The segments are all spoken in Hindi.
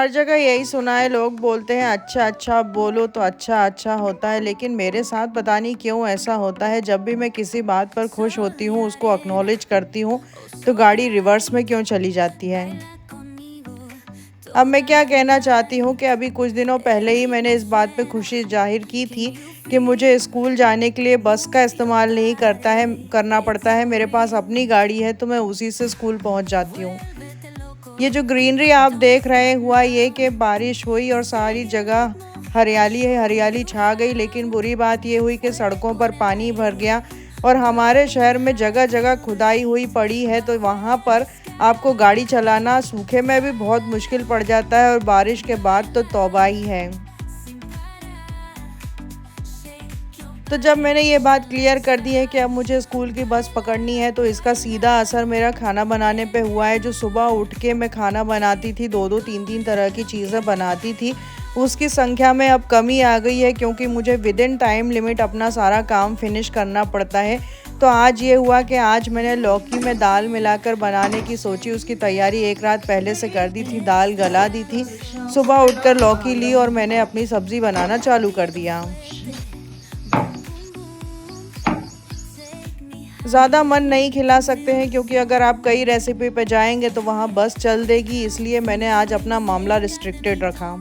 हर जगह यही सुना है, लोग बोलते हैं अच्छा अच्छा बोलो तो अच्छा अच्छा होता है, लेकिन मेरे साथ पता नहीं क्यों ऐसा होता है। जब भी मैं किसी बात पर खुश होती हूँ, उसको एक्नॉलेज करती हूँ, तो गाड़ी रिवर्स में क्यों चली जाती है। अब मैं क्या कहना चाहती हूँ कि अभी कुछ दिनों पहले ही मैंने इस बात पे खुशी जाहिर की थी कि मुझे स्कूल जाने के लिए बस का इस्तेमाल नहीं करना पड़ता है। मेरे पास अपनी गाड़ी है तो मैं उसी से स्कूल पहुँच जाती हूँ। ये जो ग्रीनरी आप देख रहे हैं, हुआ ये कि बारिश हुई और सारी जगह हरियाली छा गई, लेकिन बुरी बात ये हुई कि सड़कों पर पानी भर गया और हमारे शहर में जगह जगह खुदाई हुई पड़ी है, तो वहाँ पर आपको गाड़ी चलाना सूखे में भी बहुत मुश्किल पड़ जाता है और बारिश के बाद तो तौबा ही है। तो जब मैंने ये बात क्लियर कर दी है कि अब मुझे स्कूल की बस पकड़नी है, तो इसका सीधा असर मेरा खाना बनाने पे हुआ है। जो सुबह उठ के मैं खाना बनाती थी, 2-2 3-3 तरह की चीज़ें बनाती थी, उसकी संख्या में अब कमी आ गई है, क्योंकि मुझे विद इन टाइम लिमिट अपना सारा काम फिनिश करना पड़ता है। तो आज ये हुआ कि आज मैंने लौकी में दाल मिलाकर बनाने की सोची। उसकी तैयारी एक रात पहले से कर दी थी, दाल गला दी थी, सुबह उठकर लौकी ली और मैंने अपनी सब्ज़ी बनाना चालू कर दिया। ज़्यादा मन नहीं खिला सकते हैं, क्योंकि अगर आप कई रेसिपी पे जाएंगे तो वहाँ बस चल देगी, इसलिए मैंने आज अपना मामला रिस्ट्रिक्टेड रखा।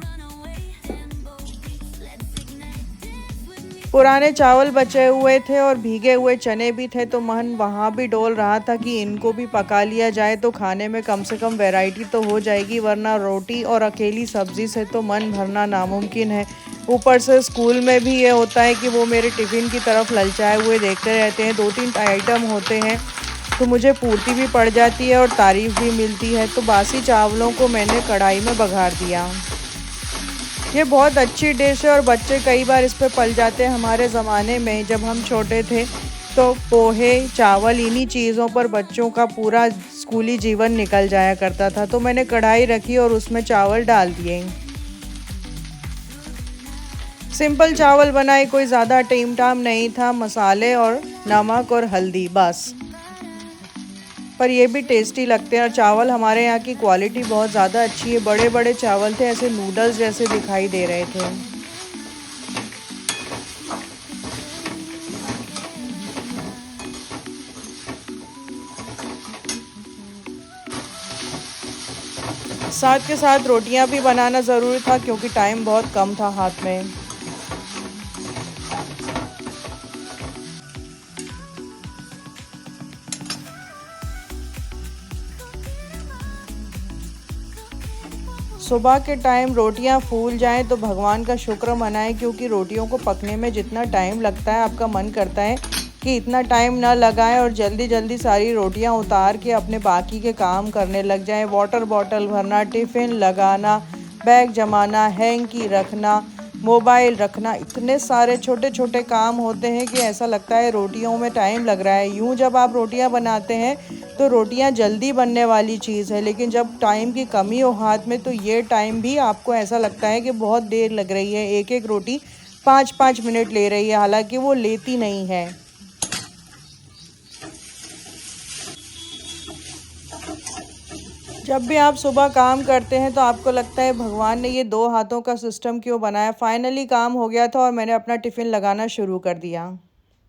पुराने चावल बचे हुए थे और भीगे हुए चने भी थे, तो मन वहाँ भी डोल रहा था कि इनको भी पका लिया जाए तो खाने में कम से कम वैरायटी तो हो जाएगी, वरना रोटी और अकेली सब्ज़ी से तो मन भरना नामुमकिन है। ऊपर से स्कूल में भी ये होता है कि वो मेरे टिफ़िन की तरफ ललचाए हुए देखते रहते हैं। 2-3 आइटम होते हैं तो मुझे पूर्ति भी पड़ जाती है और तारीफ़ भी मिलती है। तो बासी चावलों को मैंने कढ़ाई में बघार दिया। ये बहुत अच्छी डिश है और बच्चे कई बार इस पे पल जाते हैं। हमारे ज़माने में जब हम छोटे थे तो पोहे, चावल, इन्हीं चीज़ों पर बच्चों का पूरा स्कूली जीवन निकल जाया करता था। तो मैंने कढ़ाई रखी और उसमें चावल डाल दिए। सिंपल चावल बनाए, कोई ज़्यादा टीम-टाम नहीं था, मसाले और नमक और हल्दी बस। पर ये भी टेस्टी लगते हैं और चावल हमारे यहाँ की क्वालिटी बहुत ज़्यादा अच्छी है। बड़े बड़े चावल थे, ऐसे नूडल्स जैसे दिखाई दे रहे थे। साथ के साथ रोटियां भी बनाना ज़रूरी था, क्योंकि टाइम बहुत कम था हाथ में। सुबह के टाइम रोटियां फूल जाएं तो भगवान का शुक्र मनाएं, क्योंकि रोटियों को पकने में जितना टाइम लगता है, आपका मन करता है कि इतना टाइम ना लगाएं और जल्दी जल्दी सारी रोटियां उतार के अपने बाकी के काम करने लग जाएं। वाटर बॉटल भरना, टिफ़िन लगाना, बैग जमाना, हैंकी रखना, मोबाइल रखना, इतने सारे छोटे छोटे काम होते हैं कि ऐसा लगता है रोटियों में टाइम लग रहा है। यूँ जब आप रोटियां बनाते हैं तो रोटियां जल्दी बनने वाली चीज़ है, लेकिन जब टाइम की कमी हो हाथ में तो ये टाइम भी आपको ऐसा लगता है कि बहुत देर लग रही है। एक एक रोटी 5-5 मिनट ले रही है, हालांकि वो लेती नहीं है। जब भी आप सुबह काम करते हैं तो आपको लगता है भगवान ने ये 2 हाथों का सिस्टम क्यों बनाया। फाइनली काम हो गया था और मैंने अपना टिफ़िन लगाना शुरू कर दिया।